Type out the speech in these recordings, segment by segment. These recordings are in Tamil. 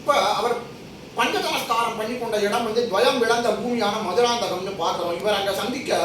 இப்போ அவர் பஞ்ச நமஸ்காரம் பண்ணி கொண்ட இடம் வந்து துவயம் விளந்த பூமியான மதுராந்தகம்னு பார்க்குறோம். இவர் அங்கே சந்திக்க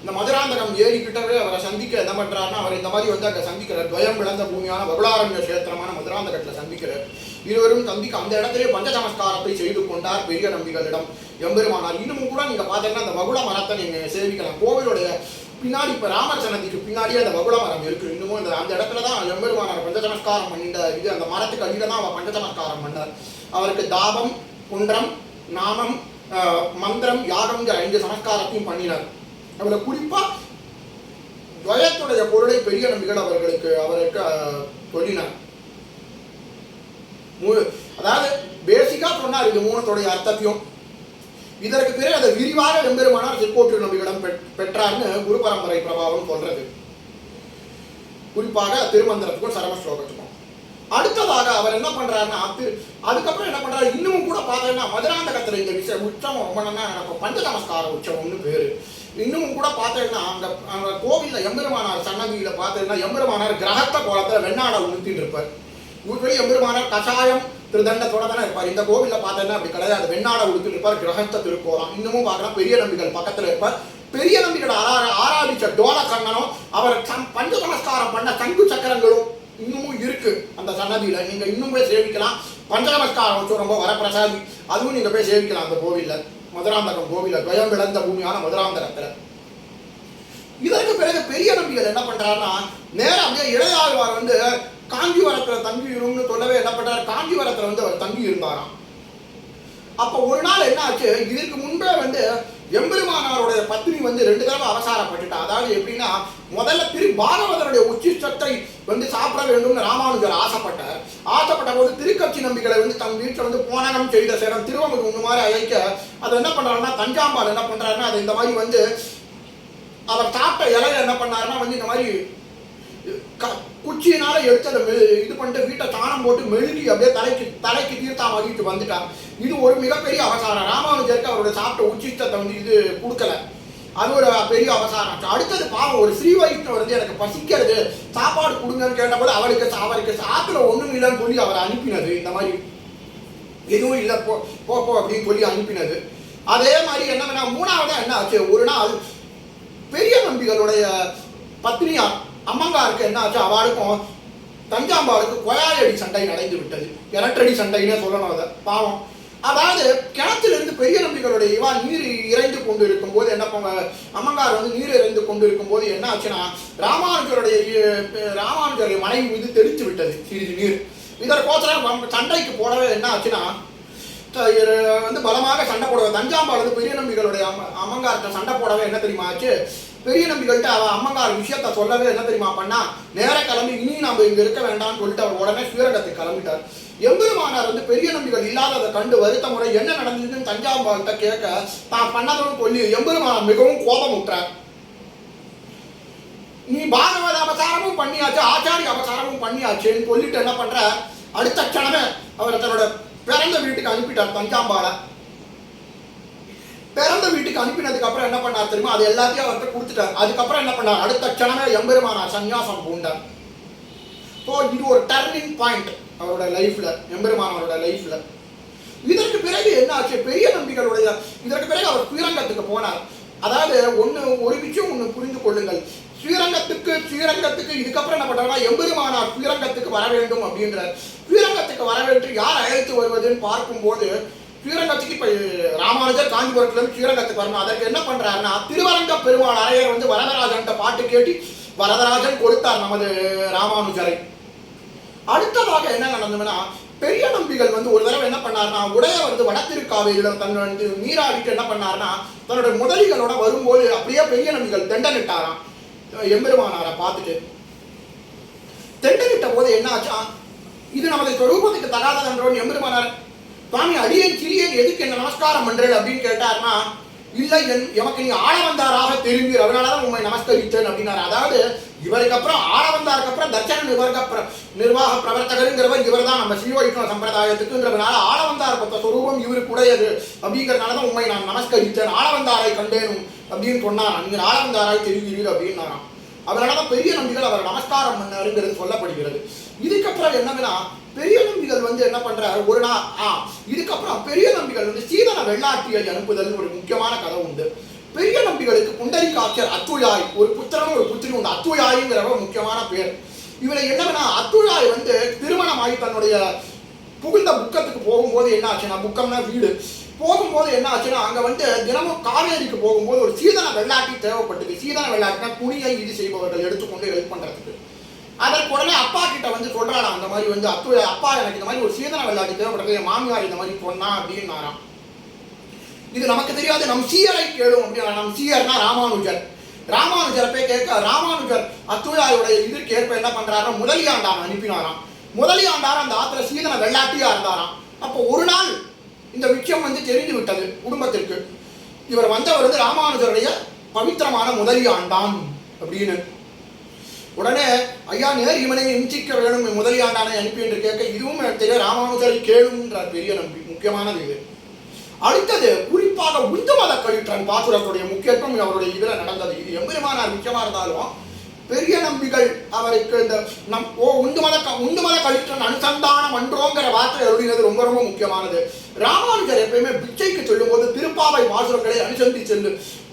இந்த மதுராந்தகம் ஏறிக்கிட்டவே அவரை சந்திக்க என்ன பண்ணுறாருன்னா, அவர் இந்த மாதிரி வந்து அங்கே சந்திக்கிறார். துவயம் விளந்த பூமியான வகுளாரண்ய கஷேத்திரமான மதுராந்தகத்தில் சந்திக்கிறார். இருவரும் சந்திக்க அந்த இடத்திலே பஞ்ச நமஸ்காரத்தை செய்து கொண்டார் பெரிய நம்பிகளிடம் எம்பெருமானார். இன்னமும் கூட நீங்கள் பார்த்தீங்கன்னா அந்த வகுள மரத்தை நீங்கள் சேவிக்கலாம். கோவிலுடைய பின்னாடி இப்போ ராமர் சன்னதிக்கு பின்னாடியே அந்த வகுள மரம் இருக்குது. இன்னமும் அந்த இடத்துல தான் எம்பெருமானார் பஞ்ச நமஸ்காரம் பண்ணிட்ட இது அந்த மரத்துக்கு அடியில் தான் அவர் பஞ்ச நமஸ்காரம் பண்ணார். அவருக்கு தாபம், குன்றம், நாமம், மந்திரம், யாகம்ங்கிற 5 சமஸ்காரத்தையும் பண்ணினார். அவரை குறிப்பாக துவயத்துடைய பொருளை பெரிய நம்பிகள் அவருக்கு சொல்லினார். அதாவது பேசிக்கா சொன்னார் இது 3த்துடைய அர்த்தத்தையும். இதற்கு பிறகு அதை விரிவாக எம்பெருமானார் திருக்கோட்டியூர் நம்பிகளிடம் பெற்றார்னு குரு பரம்பரை பிரபாவம் சொல்றது, குறிப்பாக திருமந்திரத்துக்கும் சரம ஸ்லோகத்துக்கும். அடுத்ததாக அவர் என்ன பண்றாருன்னா, அதுக்கப்புறம் என்ன பண்றாரு, இன்னமும் கூட பார்த்தீங்கன்னா மதுராந்தகத்துல இந்த விஷயம் உற்சவம் ரொம்ப நடக்கும். பஞ்ச நமஸ்கார உற்சவம்னு பேரு. இன்னமும் கூட பார்த்தீங்கன்னா அங்க கோவில்ல எம்பெருமானார் சன்னதியில பார்த்தீங்கன்னா எம்பெருமானார் கிரகத்த கோலத்துல வெண்ணாடை உடுத்தின்னு இருப்பார். யூஸ்வலி எம்பெருமானார் கஷாயம் திருதண்டத்தோட தானே இருப்பார். இந்த கோவிலில் பார்த்தீங்கன்னா அப்படி கிடையாது, வெண்ணாடை உடுத்திட்டு இருப்பார், கிரகத்த திருக்கோலம். இன்னமும் பார்க்கலாம் பெரிய நம்பிகள் பக்கத்தில் இருப்பார். பெரிய நம்பிகள் ஆராதிச்ச டோல கண்ணனும் அவர் பஞ்ச நமஸ்காரம் பண்ண சங்கு சக்கரங்களும் இன்னமும் இருக்கு அந்த சன்னதியில. நீங்க இன்னும் போய் சேவிக்கலாம். பஞ்ச நமஸ்காரம் வச்சு ரொம்ப வரப்பிரசாதி, அதுவும் நீங்க போய் சேவிக்கலாம் அந்த கோவில்ல, மதுராந்தகம் கோவில, துவயம் விளந்த பூமியான மதுராந்தகத்துல. இதற்கு பிறகு பெரிய நம்பிகள் என்ன பண்றாருன்னா, நேரம் அப்படியே இளையாழ்வார் வந்து காஞ்சிவரத்துல தங்கி இரும்னு சொல்லவே என்ன பண்றாரு, காஞ்சிவரத்துல வந்து அவர் தங்கி இருந்தாராம். அப்ப ஒரு நாள் என்ன ஆச்சு, இதற்கு முன்பே வந்து எம்பெருமானாருடைய பத்னி வந்து 2 தடவை அவசாரப்பட்டுட்டா. அதாவது எப்படின்னா, முதல்ல பாகவதருடைய உச்சிஷ்டத்தை வந்து சாப்பிட வேண்டும்னு ராமானுஜர் ஆசைப்பட்ட போது திருக்கட்சி நம்பிகளை வந்து தன் வீட்டில் வந்து போனகம் செய்த சேரம் திருவம்புக்கு ஒன்று மாதிரி அழைக்க, அதை என்ன பண்றாருன்னா, தஞ்சாம்பாள் என்ன பண்றாருன்னா, அது இந்த மாதிரி வந்து அவர் சாப்பிட்ட இலையை என்ன பண்ணாருன்னா வந்து இந்த மாதிரி குச்சியினால எடுத்து அதை இது பண்ணிட்டு வீட்டை சாணம் போட்டு மெழுகி அப்படியே தலைக்கு தீர்த்தம் வாங்கிட்டு வந்துட்டான். இது ஒரு மிகப்பெரிய அவசாரம். ராமானுஜருக்கு அவருடைய சாப்பிட்ட உச்சிஷ்டத்தை வந்து இது கொடுக்கல, அது ஒரு பெரிய அவசாரம். அடுத்தது பாவம் ஒரு ஸ்ரீ வைஷ்ணவர் வந்து எனக்கு பசிக்கிறது சாப்பாடு கொடுங்கன்னு கேட்டபோது அவருக்கு சாப்பிட ஒண்ணும் இல்லைன்னு சொல்லி அவரை அனுப்பினது. இந்த மாதிரி எதுவும் இல்லை போ அப்படின்னு சொல்லி அனுப்பினது. அதே மாதிரி என்ன பண்ணா, 3ஆவதா என்ன ஆச்சு, ஒரு நாள் பெரிய நம்பிகளுடைய பத்னியார் அம்மங்காருக்கு என்ன ஆச்சு, அவளுக்கும் தஞ்சாம்பாளுக்கு கொயாயடி சண்டை நடந்து விட்டது. கிணற்றடி சண்டைன்னே சொல்லணும் அதை. பாவம், அதாவது கிணத்திலிருந்து பெரிய நம்பிகளுடைய இவா நீர் இறைந்து கொண்டு இருக்கும் போது என்ன அம்மங்கார் வந்து நீர் இறைந்து கொண்டு இருக்கும் போது என்ன ஆச்சுன்னா, ராமானுஜருடைய மனைவி மீது தெளித்து விட்டது சிறிது நீர். இதற்கோசரம் சண்டைக்கு போடவே என்ன ஆச்சுன்னா வந்து பலமாக சண்டை போடவே தஞ்சாம்பாள் வந்து பெரிய நம்பிகளுடைய அம்மங்கார்கிட்ட சண்டை போடவே என்ன தெரியுமா ஆச்சு, பெரிய நம்பிகள்கிட்ட அவ அம்மங்கார் விஷயத்த சொல்லவே என்ன தெரியுமா பண்ணா, நேர கிளம்பி இனி நம்ம இங்க இருக்க வேண்டாம்னு சொல்லிட்டு அவர் உடனே ஸ்ரீரங்கத்துக்கு கிளம்பிட்டார். எம்பெருமானார் வந்து பெரிய நம்பிகள் இல்லாததை கண்டு வருத்த முறை என்ன நடந்ததுன்னு தஞ்சாம்பாள்கிட்ட கேட்க, தான் பண்ணதும் சொல்லி எம்பெருமானார் மிகவும் கோபம் விட்டார். நீ பாகவத அவசாரமும் பண்ணியாச்சு, ஆச்சாரிய அவசாரமும் பண்ணியாச்சுன்னு சொல்லிட்டு என்ன பண்ற, அடுத்த க்ஷணமே அவர் தன்னோட பிறந்த வீட்டுக்கு அனுப்பிட்டார். தஞ்சாம்பாளை பிறந்த வீட்டுக்கு அனுப்பினதுக்கு அப்புறம் என்ன பண்ணார் தெரியுமா, அது எல்லாத்தையும் அவர்கிட்ட கொடுத்துட்டார். அதுக்கப்புறம் என்ன பண்ணார், அடுத்த க்ஷணமே எம்பெருமானார் சன்னியாசம் பூண்டார். ஸோ இது ஒரு டர்னிங் பாயிண்ட் அவரோட லைஃப்ல, எம்பெருமானோட லைஃப்ல. இதற்கு பிறகு என்ன ஆச்சு, பெரிய நம்பிகளுடைய இதற்கு பிறகு அவர் ஸ்ரீரங்கத்துக்கு போனார். அதாவது ஒரு விஷயம் ஒன்று புரிந்து கொள்ளுங்கள், ஸ்ரீரங்கத்துக்கு இதுக்கப்புறம் என்ன பண்றாங்கன்னா, எம்பெருமானார் ஸ்ரீரங்கத்துக்கு வர வேண்டும் அப்படின்ற, ஸ்ரீரங்கத்துக்கு வர வேண்டும் யார் அழைத்து வருவதுன்னு பார்க்கும்போது, ஸ்ரீரங்கத்துக்கு இப்ப ராமானுஜர் காஞ்சிபுரத்துல இருந்து ஸ்ரீரங்கத்துக்கு வரணும். அதற்கு என்ன பண்றாருன்னா, திருவரங்க பெருமாள் அரையர் வந்து வரதராஜன் பாட்டு கேட்டு வரதராஜன் கொடுத்தார் நமது ராமானுஜரை. அடுத்ததாக என்ன நடந்ததுன்னா, பெரிய நம்பிகள் வந்து ஒரு தடவை என்ன பண்ணாருன்னா, உடையவர் வந்து வடத்திருக்காவையில தன் வந்து நீராடிட்டு என்ன பண்ணாருன்னா, தன்னுடைய முதலிகளோட வரும்போது அப்படியே பெரிய நம்பிகள் தெண்டனிட்டாராம். எம்பெருமானாரை பார்த்துட்டு தெண்டனிட்ட போது என்ன ஆச்சா, இது நமது சொரூபத்துக்கு தகாதன்றோன்னு எம்பெருமானார், சுவாமி அடியேன் சிறியன் எதுக்கு என்ன நமஸ்காரம் பண்றேன் அப்படின்னு கேட்டாருன்னா, இல்லை எமக்கு நீ ஆள வந்தாராக தெரிஞ்சு அதனாலதான் உண்மை நமஸ்கரித்தேன் அப்படின்னாரு. அதாவது இவருக்கு அப்புறம் ஆள வந்தாருக்கு அப்புறம் தர்ச்சன நிர்வாக பிரவர்த்தகருங்கிறவர் இவர் தான் நம்ம ஸ்ரீ வைஷ்ணவ சம்பிரதாயத்துக்குன்றதுனால ஆள வந்தார் பத்த சொரூபம் இவருக்கு உடையது அப்படிங்கிறதுனாலதான் உண்மை நான் நமஸ்கரித்தேன், ஆள வந்தாரை கண்டேனும் அப்படின்னு சொன்னாராம். நீங்க ஆள வந்தாராய் தெரிவிக்கிறீர்கள் அப்படின்னாராம். அதனாலதான் பெரிய நம்பிகள் அவர் நமஸ்காரம் பண்ணாருங்கிறது சொல்லப்படுகிறது. இதுக்கப்புறம் என்னன்னா, பெரிய நம்பிகள் வந்து என்ன பண்றாரு ஒரு நாள் இதுக்கப்புறம் பெரிய நம்பிகள் வந்து சீதன வெள்ளாட்டியை அனுப்புதல் ஒரு முக்கியமான கதை உண்டு. பெரிய நம்பிகளுக்கு புண்டரிகாட்சர் அத்துழாய் ஒரு புத்திரனும் ஒரு புத்திரி உண்டு. அத்துழாய்ங்கிறவ முக்கியமான பேர். இவரை என்னன்னா அத்துழாய் வந்து திருமணமாகி தன்னுடைய புகுந்த புக்கத்துக்கு போகும்போது என்ன ஆச்சுன்னா, புக்கம்னா வீடு, போகும்போது என்ன ஆச்சுன்னா அங்க வந்து தினமும் காவேரிக்கு போகும்போது ஒரு சீதன வெள்ளாட்டி தேவைப்பட்டது. சீதன வெள்ளாட்டினா துணியை இது செய்பவர்கள் எடுத்துக்கொண்டு ஹெல்ப் பண்றதுக்கு. அதற்கு உடனே அப்பா கிட்ட வந்து சொல்றாராம், அந்த மாதிரி வந்து அப்பா எனக்கு இந்த மாதிரி ஒரு சீதன வெள்ளாட்டி தேவைப்படுறது, என் மாமியார் இந்த மாதிரி சொன்னா அப்படின்னாராம். இது நமக்கு தெரியாது, நம் சீயரை கேளும் அப்படின்னா. நம் சீயர்னா ராமானுஜர். ராமானுஜரை போய் கேட்க ராமானுஜர் அத்துழாயுடைய இதற்கு ஏற்ப என்ன பண்றாரா, முதலியாண்டான் அனுப்பினாராம். முதலியாண்டார் அந்த ஆத்திர சீதன வெள்ளாட்டியா இருந்தாராம். அப்போ ஒரு நாள் இந்த விஷயம் வந்து தெரிந்து விட்டது குடும்பத்திற்கு. இவர் வந்தவர் வந்து ராமானுஜருடைய பவித்திரமான முதலியாண்டான் அப்படின்னு. உடனே ஐயா நேர் இவனை இம்சிக்க வேணும் முதலியாண்டானை அனுப்பி என்று கேட்க, இதுவும் எனக்கு தெரியும் ராமானுஜரை கேளும்ன்றார் பெரிய நம்பி. முக்கியமானது இது. அடுத்தது குறிப்பாக உந்து மத கழிற்றன் பாசுரத்துடைய முக்கியத்துவம் அவருடைய இதுல நடந்தது. இது எம்பெருமானார் முக்கியமா இருந்தாலும் பெரிய நம்பிகள் அவருக்கு இந்த உந்து மத கழிற்றன் அனுசந்தானம் அன்றோங்கிற வார்த்தை எழுதினது ரொம்ப ரொம்ப முக்கியமானது. ராமானுஜர் எப்பயுமே பிச்சைக்கு சொல்லும் போது திருப்பாவை பாசுரங்களை அனுசந்தி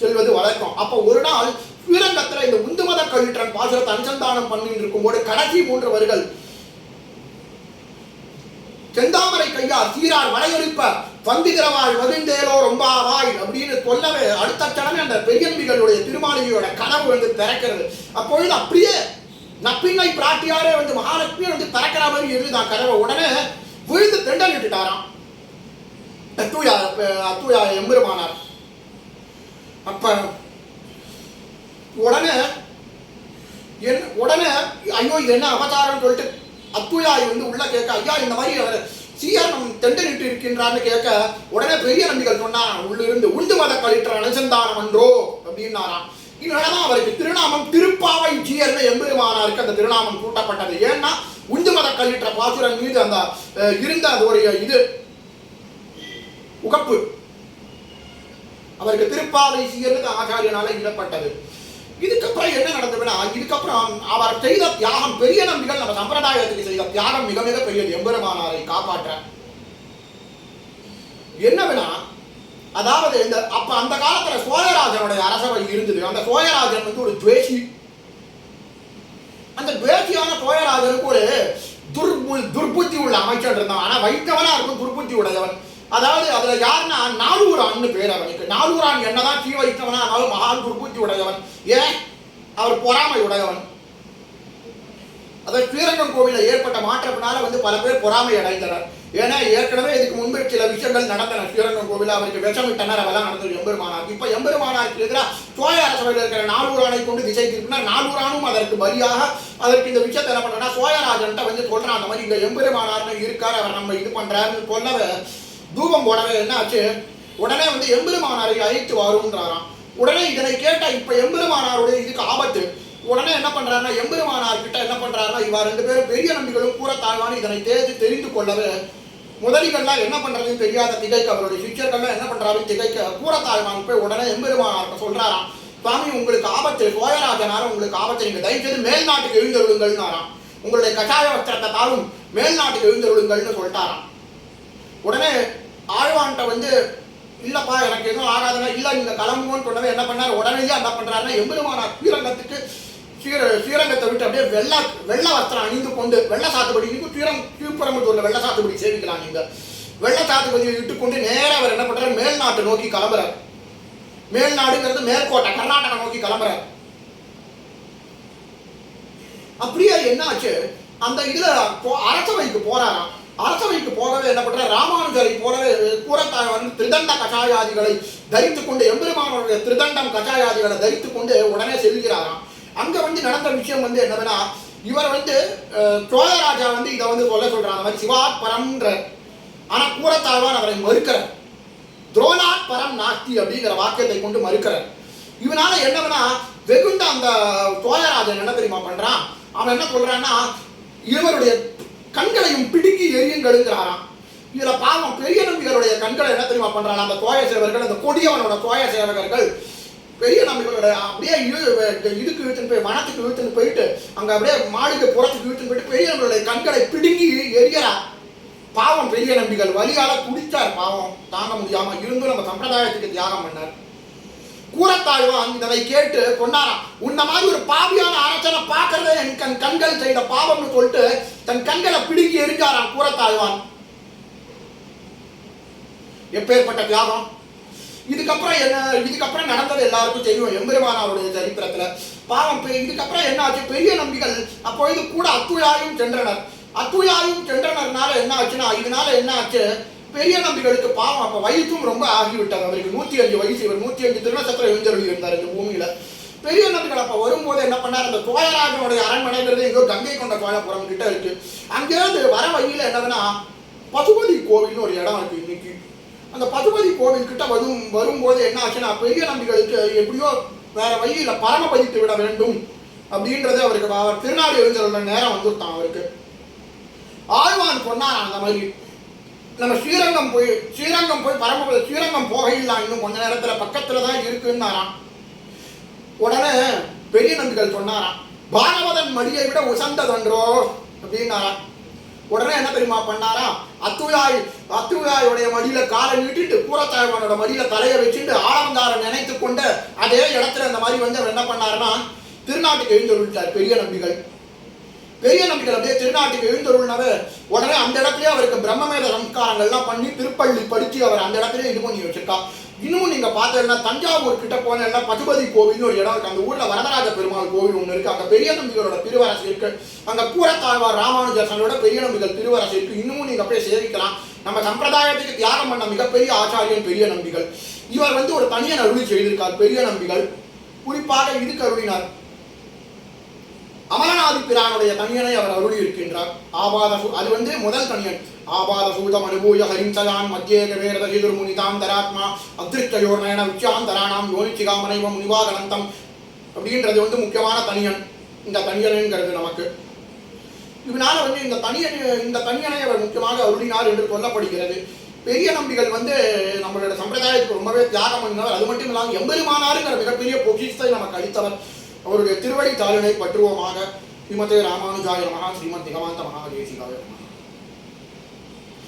செல்வது வழக்கம். அப்போ ஒரு நாள் ஸ்ரீரங்கத்துல இந்த உந்து மத கழிற்றன் பாசுரத்தை அனுசந்தானம் பண்ணிட்டு இருக்கும் போது கடைசி 3 வரிகள் செந்தாமரை கையார் சீரார் வளையொலிப்ப வந்திதிரவாள் வதிந்தேலோ ரொம்பாவாய் அப்படின்னு சொல்லவே அடுத்த கடமை அந்த பெரியன்பிகளுடைய திருமாளிகையோட கனவு வந்து திறக்கிறது. அப்பொழுது அப்படியே நப்பிங்கை பிராட்டியாரே வந்து மகாலட்சுமி வந்து திறக்கிற மாதிரி எழுதுதான் கனவை. உடனே விழுந்து தெண்டல் விட்டுட்டாராம் அத்துயா எம்பெருமானார். அப்ப உடனே ஐயோ இது என்ன அவதாரம் சொல்லிட்டு அத்துயாய் வந்து உள்ள கேட்க, ஐயா இந்த மாதிரி அவர் சீயர் நம் தெண்டனிட்டு இருக்கின்றான்னு கேட்க, உடனே பெரிய நம்பிகள் சொன்னா உள்ளிருந்து உண்டு மத கழிற்ற அனுசந்தானம் அன்றோ அப்படின்னாராம். இதனாலதான் அவருக்கு திருநாமம் திருப்பாவை ஜீயர்னு எம்பெருமானாருக்கு அந்த திருநாமம் கூட்டப்பட்டது. ஏன்னா உண்டு மத கழிற்ற பாசுரன் மீது அந்த இருந்த அது ஒரு இது உகப்பு அவருக்கு திருப்பாவை ஜீயர்னு ஆச்சாரியனால இடப்பட்டது. இதுக்கப்புறம் என்ன நடந்ததுன்னா, இதுக்கப்புறம் அவர் செய்த தியாகம் பெரிய நம்பிகள் நம்ம சம்பிரதாயத்துக்கு செய்த தியாகம் மிக மிக பெரியது. எம்பெருமானாரை காப்பாற்ற என்னதுன்னா, அதாவது இந்த அப்ப அந்த காலத்துல சோழராஜனுடைய அரசவை இருந்தது. அந்த சோழராஜன் வந்து ஒரு துவேஷி. அந்த துவேஷியான சோழராஜனுக்கு ஒரு துர்புத்தி உள்ள அமைச்சர் இருந்தான். ஆனா வைத்தவனா இருக்கும் துர்புத்தி உடையவன். அதாவது அதுல யாருன்னா நாலூரான்னு பேர் அவனுக்கு. நாலூரான் என்னதான் தீ வைத்தவனா ஆனாலும் மகான் துர்புத்தி உடையவன். ஏன் அவர் பொறாமை உடையவன். அதாவது ஸ்ரீரங்கம் கோவிலில் ஏற்பட்ட மாற்றத்தினால வந்து பல பேர் பொறாமை அடைந்தனர். ஏன்னா ஏற்கனவே இதுக்கு முன்பு சில விஷயங்கள் நடந்தன. ஸ்ரீரங்கம் கோவிலில் அவருக்கு விஷமிட்டனர், அவெல்லாம் நடந்தது எம்பெருமானார். இப்ப எம்பெருமானாருக்கு எதிராக சோழ அரசவையில் இருக்கிற நாலூரானை கொண்டு திசை திருப்பினார். நாலூரானும் அதற்கு பலியாக அதற்கு இந்த விஷயத்தை என்ன பண்றா, சோழராஜன்ட்ட வந்து சொல்றான் அந்த மாதிரி இந்த எம்பெருமானார்னு இருக்காரு, அவர் நம்ம இது பண்றாருன்னு சொல்லவே தூபம் போடவே என்ன ஆச்சு, உடனே வந்து எம்பெருமானாரை அழைத்து வருன்றாராம். உடனே இதனை கேட்ட இப்ப எம்பெருமானாருடைய இதுக்கு ஆபத்து. உடனே என்ன பண்றாருன்னா எம்பெருமானார் கிட்ட என்ன பண்றாருன்னா, இவா 2 பேரும் பெரிய நம்பிகளும் கூறத்தாழ்வான்னு இதனை தெரிந்து கொள்ளவே முதலிகள்லாம் என்ன பண்றதுன்னு தெரியாத திகைக்க அவருடைய சிஷ்யர்கள்லாம் என்ன பண்றாருன்னு திகைக்க கூறத்தாழ்வான் போய் உடனே எம்பெருமானார்கிட்ட சொல்றாராம், சுவாமி உங்களுக்கு ஆபத்து, சோழராஜனார உங்களுக்கு ஆபத்து, நீங்க தயவுசெய்து மேல் நாட்டுக்கு எழுந்தருளுங்கள்னாராம். உங்களுடைய கஷாய வஸ்திரத்தை தாழும் மேல் நாட்டுக்கு எழுந்தருளுங்கள்னு சொல்லிட்டாராம். உடனே ஆழ்வான்கிட்ட வந்து இல்லப்பா எனக்கு எதுவும் ஆகாதுன்னா இல்ல நீங்க கிளம்புவோன்னு சொன்னவே என்ன பண்ணாரு, உடனேயே என்ன பண்றாருன்னா எம்பெருமானார் ஸ்ரீரங்கத்துக்கு ஸ்ரீரங்கத்தை விட்டு அப்படியே வெள்ள வஸ்திரம் அணிந்து கொண்டு வெள்ள சாத்துப்படி திருப்பரம்பத்தூர்ல வெள்ள சாத்துப்படி சேவிக்கலாம் நீங்க, வெள்ள சாத்துப்படியை இட்டு கொண்டு நேரம் அவர் என்ன பண்றாரு மேல் நாட்டை நோக்கி கிளம்புறார். மேல் நாடுங்கிறது மேற்கோட்டை கர்நாடகா நோக்கி கிளம்புறார். அப்படியே என்ன ஆச்சு, அந்த இதுல அரசவைக்கு போறாராம். அரசவைக்கு போகவே என்ன பண்ற, ராமானுஜரை போலவே கூறத்தாழ்வான் திரிதண்ட கஷாயாதிகளை தரித்துக் கொண்டு எம்பெருமானுடைய திரிதண்டம் கஷாயாதிகளை தரித்துக் கொண்டு உடனே செல்கிறாராம். அங்க வந்து நடந்த விஷயம் வந்து என்னதுன்னா, இவர் வந்து சோழராஜா வந்து இதை வந்து சொல்றாங்க அந்த மாதிரி சிவாத் பரம்ன்ற, ஆனா கூறத்தாழ்வான் அவரை மறுக்கிறார். துரோணாத் பரம் நாஸ்தி அப்படிங்கிற வாக்கியத்தை கொண்டு மறுக்கிறார். இவனால என்னன்னா வெகுண்ட அந்த சோழராஜன் என்ன தெரியுமா பண்றான், அவன் என்ன சொல்றான்னா இவருடைய கண்களையும் பிடுங்கி எரியுங்கிறாராம். இதுல பாவம் பெரிய நம்பிகளுடைய கண்களை என்ன தெரியுமா பண்றாங்க அந்த தோய சேவகர்கள், அந்த கொடியவனோட தோய சேவகர்கள் பெரிய நம்பிகளோட அப்படியே இதுக்கு இழுத்துன்னு போய் வனத்துக்கு இழுத்துன்னு போயிட்டு அங்க அப்படியே மாளிகை புறத்துக்கு இழுத்துன்னு போயிட்டு பெரிய நம்பிகளுடைய கண்களை பிடுங்கி எரியறா. பாவம் பெரிய நம்பிகள் வலியால குடிச்சார். பாவம் தாங்க முடியாம இருந்தும் நம்ம சம்பிரதாயத்துக்கு தியாகம் பண்ணார். கூரத்தாழ்வான் இதனை கேட்டு கொண்டாராம். உன்ன மாதிரி ஒரு பாவியான அரசனை பார்க்கறதே என் கண்கள் செய்த பாவம்னு சொல்லிட்டு தன் கண்களை பிடுங்கி எரிஞ்சாராம் கூரத்தாழ்வான். எப்பேற்பட்ட தியாகம்! இதுக்கப்புறம் நடந்தது எல்லாருக்கும் தெரியும் எம்பெருமானாருடைய சரித்திரத்துல. பாவம் இதுக்கப்புறம் என்ன ஆச்சு? பெரிய நம்பிகள் அப்பொழுது கூட அத்துழாயும் சென்றனர். அத்துழாயும் சென்றனர்னால என்ன ஆச்சுன்னா, இதனால என்ன ஆச்சு, பெரிய நம்பிகளுக்கு பாவம் அப்ப வயசும் ரொம்ப ஆகிவிட்டது. அவருக்கு 105 வயசு. இவர் 105 திருநட்சத்திரம் எழுந்தருளி இருந்தார் இந்த பூமியில. பெரிய நம்பிகள் அப்ப வரும்போது என்ன பண்ணார், அந்த கோயராஜனுடைய அரண்மனைங்கிறது எங்கோ கங்கை கொண்ட கோயபுரம் கிட்ட இருக்கு. அங்கேருந்து வர வழியில என்னதுன்னா பசுபதி கோவில்னு ஒரு இடம் இருக்கு. இன்னைக்கு அந்த பசுபதி கோவில் கிட்ட வரும்போது என்ன ஆச்சுன்னா, பெரிய நம்பிகளுக்கு எப்படியோ வேற வழியில பரமபதித்து விட வேண்டும் அப்படின்றது அவருக்கு அவர் திருநாடு எழுந்தருள நேரம் வந்துட்டான். அவருக்கு ஆழ்வான் சொன்னார், அந்த மாதிரி நம்ம ஸ்ரீரங்கம் போய் பரமபதி ஸ்ரீரங்கம் போகையில்லாம் இன்னும் கொஞ்ச நேரத்துல பக்கத்துல தான் இருக்குன்னாராம். உடனே பெரிய நம்பிகள் சொன்னாராம், பாகவதன் மடியை விட உசந்ததன்றோ அப்படின்னாராம். உடனே என்ன தெரியுமா பண்ணாரா, அத்துழாயுடைய மடியில காலை நீட்டிட்டு கூரத்தாழ்வானோட மடியில தலையை வச்சுட்டு ஆலவந்தாரை நினைத்து கொண்டு அதே இடத்துல அந்த மாதிரி வந்து அவர் என்ன பண்ணாருன்னா திருநாட்டுக்கு எழுந்தருளிட்டார் பெரிய நம்பிகள். பெரிய நம்பிகள் அப்படியே திருநாட்டுக்கு எழுந்தருளினவே உடனே அந்த இடத்துல அவருக்கு பிரம்மமேத சம்ஸ்காரங்கள்லாம் பண்ணி திருப்பள்ளி படிச்சு அவர் அந்த இடத்துல இது பண்ணி வச்சிருக்கா. இன்னும் நீங்க பார்த்தீங்கன்னா தஞ்சாவூர் கிட்ட போனா பசுபதி கோவில்னு ஒரு இடம் இருக்கு. அந்த ஊர்ல வரதராஜ பெருமாள் கோவில் ஒண்ணு இருக்கு. அங்க பெரிய நம்பிகளோட திருவரசு இருக்கு. அங்க கூரத்தாழ்வார் ராமானுஜரோட பெரிய நம்பிகள் திருவரசு இருக்கு. இன்னமும் நீங்க அப்படியே சேவிக்கலாம். நம்ம சம்பிரதாயத்துக்கு தியாகம் பண்ண மிகப்பெரிய ஆச்சாரியன் பெரிய நம்பிகள். இவர் வந்து ஒரு தனியன் அருளி செய்திருக்கார். பெரிய நம்பிகள் குறிப்பாக இதுக்கு அருளினார். அமரநாதி பிரானுடைய தனியனை அவர் அருளி இருக்கின்றார். அது வந்து முதல் தனியன். ஆபாத சூதம் அனுபூய ஹரிஞ்சயான் மத்தியேக வேரத ஹிதுர் முனிதாந்தராத்மா அத்திருஷ்டயோர்ணயன விச்சாந்தராணாம் யோனிச்சிகாமனைவம் முனிவாகனந்தம் அப்படின்றது வந்து முக்கியமான தனியன். இந்த தனியனுங்கிறது நமக்கு இதனால வந்து இந்த தனியனை அவர் முக்கியமாக அருளினார் என்று சொல்லப்படுகிறது. பெரிய நம்பிகள் வந்து நம்மளோட சம்பிரதாயத்துக்கு ரொம்பவே தியாகம் பண்ணினவர். அது மட்டும் இல்லாமல் எம்பெருமானாருங்கிற மிகப்பெரிய பொக்கிஷத்தை நமக்கு அளித்தவர். அவருடைய திருவடி தாளினை பற்றுவோமாக. ஸ்ரீமதே ராமானுஜாய நமஹ. ஸ்ரீமத் நிகமாந்த மகாதேசிகாய நமஹ.